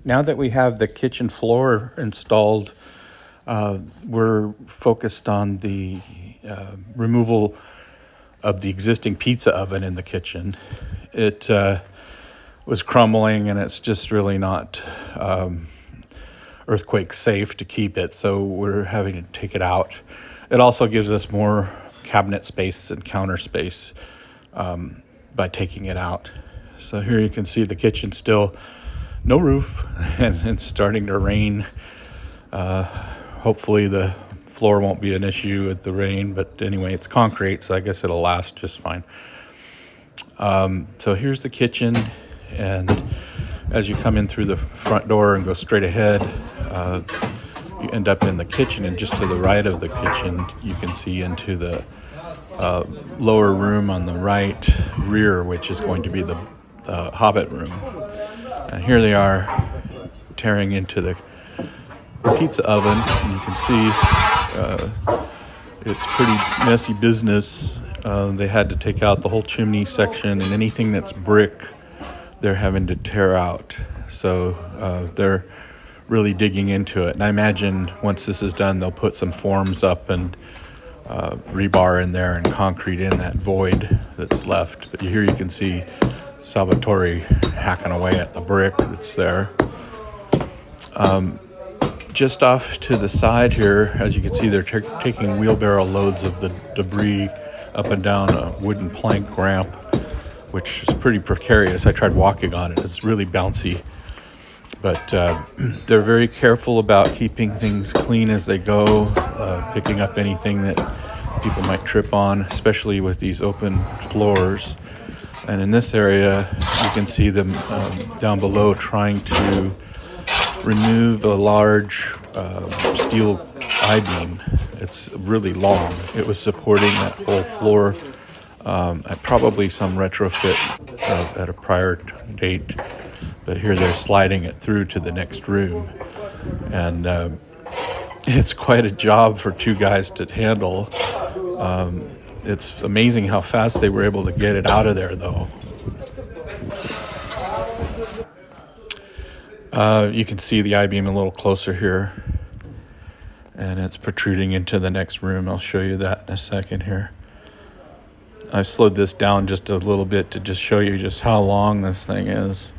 Now that we have the kitchen floor installed, we're focused on the removal of the existing pizza oven in the kitchen. It was crumbling, and it's just really not earthquake safe to keep it, so we're having to take it out. It also gives us more cabinet space and counter space by taking it out. So here you can see the kitchen still no roof, and it's starting to rain. Hopefully the floor won't be an issue with the rain, but anyway, it's concrete, so I guess it'll last just fine. So here's the kitchen, and as you come in through the front door and go straight ahead, you end up in the kitchen, and just to the right of the kitchen, you can see into the lower room on the right rear, which is going to be the Hobbit room. And here they are tearing into the pizza oven, and you can see it's pretty messy business. They had to take out the whole chimney section, and anything that's brick they're having to tear out. So they're really digging into it. And I imagine once this is done, they'll put some forms up and rebar in there and concrete in that void that's left. But here you can see Salvatore hacking away at the brick that's there. Just off to the side here, as you can see, they're taking wheelbarrow loads of the debris up and down a wooden plank ramp, which is pretty precarious. I tried walking on it. It's really bouncy. But they're very careful about keeping things clean as they go, picking up anything that people might trip on, especially with these open floors. And in this area, you can see them down below trying to remove a large steel I-beam. It's really long. It was supporting that whole floor at probably some retrofit at a prior date. But here they're sliding it through to the next room. And it's quite a job for two guys to handle. It's amazing how fast they were able to get it out of there, though. You can see the I-beam a little closer here, and it's protruding into the next room. I'll show you that in a second here. I slowed this down just a little bit to just show you just how long this thing is.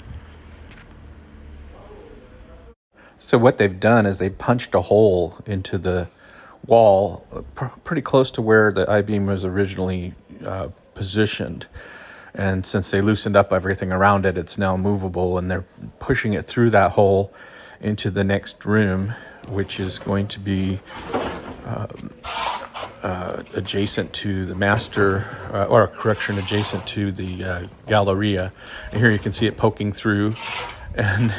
So what they've done is they punched a hole into the wall pretty close to where the I-beam was originally positioned. And since they loosened up everything around it, it's now movable, and they're pushing it through that hole into the next room, which is going to be adjacent to the master, adjacent to the Galleria. And here you can see it poking through, and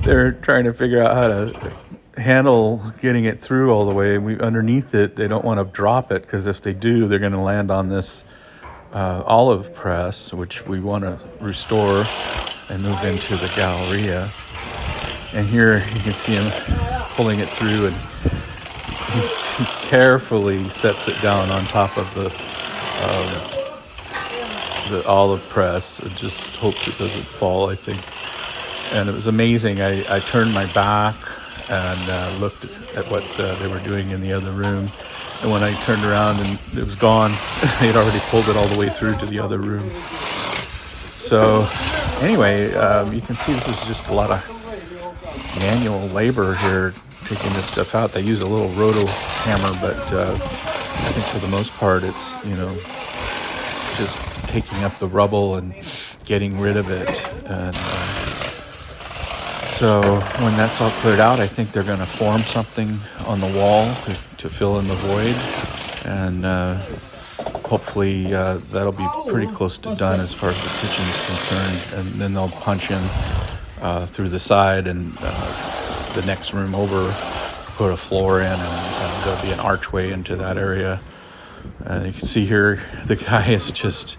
they're trying to figure out how to handle getting it through all the way. Underneath it, they don't want to drop it, because if they do, they're going to land on this olive press, which we want to restore and move into the Galleria. And here you can see him pulling it through, and he carefully sets it down on top of the olive press, and just hopes it doesn't fall, I think. And it was amazing. I turned my back and looked at what they were doing in the other room. And when I turned around and it was gone, they had already pulled it all the way through to the other room. So anyway, you can see this is just a lot of manual labor here, taking this stuff out. They use a little roto hammer, but I think for the most part, it's, just taking up the rubble and getting rid of it. And so when that's all cleared out, I think they're going to form something on the wall to fill in the void, and hopefully that'll be pretty close to done as far as the kitchen is concerned. And then they'll punch in through the side and the next room over, put a floor in, and there'll be an archway into that area. And you can see here the guy is just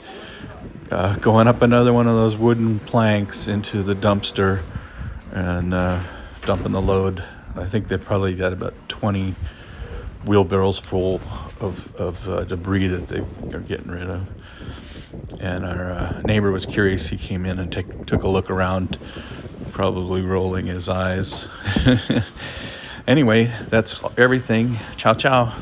going up another one of those wooden planks into the dumpster and dumping the load. I think they probably got about 20 wheelbarrows full of debris that they are getting rid of. And our neighbor was curious. He came in and took a look around probably rolling his eyes. Anyway, that's everything. Ciao, ciao.